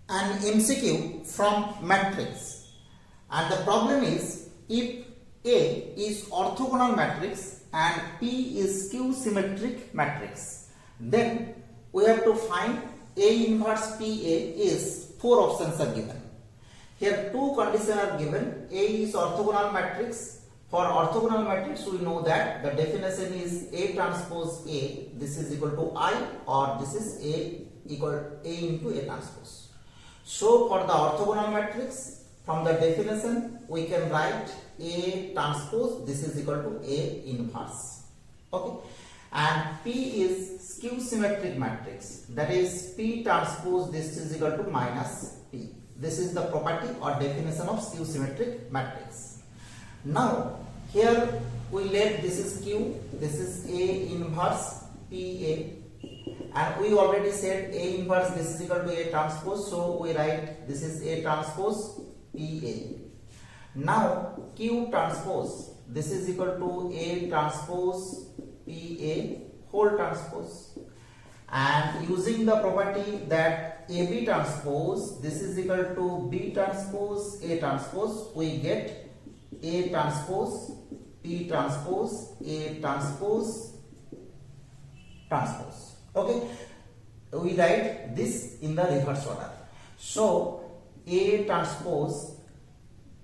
an MCQ from matrix, and the problem is if A is orthogonal matrix and P is skew symmetric matrix, then we have to find A inverse PA is 4 options are given. Here 2 conditions are given. A is orthogonal matrix. For orthogonal matrix, we know that the definition is A transpose A. This is equal to I, or this is A equal A into A transpose. So for the orthogonal matrix, from the definition, we can write A transpose. This is equal to A inverse. Okay. And P is skew symmetric matrix. That is P transpose. This is equal to minus P. This is the property or definition of skew symmetric matrix. Now here we let this is Q, this is A inverse PA, and we already said A inverse this is equal to A transpose, so we write this is A transpose PA. Now Q transpose this is equal to A transpose PA whole transpose, and using the property that AB transpose this is equal to B transpose A transpose, we get A transpose P transpose A transpose transpose. Okay, we write this in the reverse order. So A transpose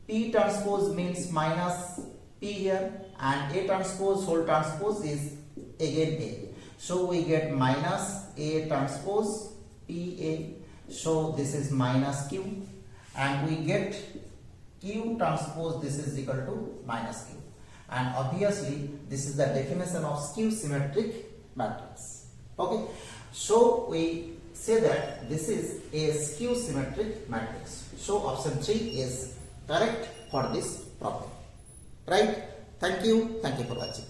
P transpose means minus P here, and A transpose whole transpose is again A. So we get minus A transpose PA. So this is minus Q, and we get Q transpose this is equal to minus Q, and obviously this is the definition of skew symmetric matrix. Okay, so we say that this is a skew symmetric matrix. So option 3 is correct for this problem. Right? Thank you for watching.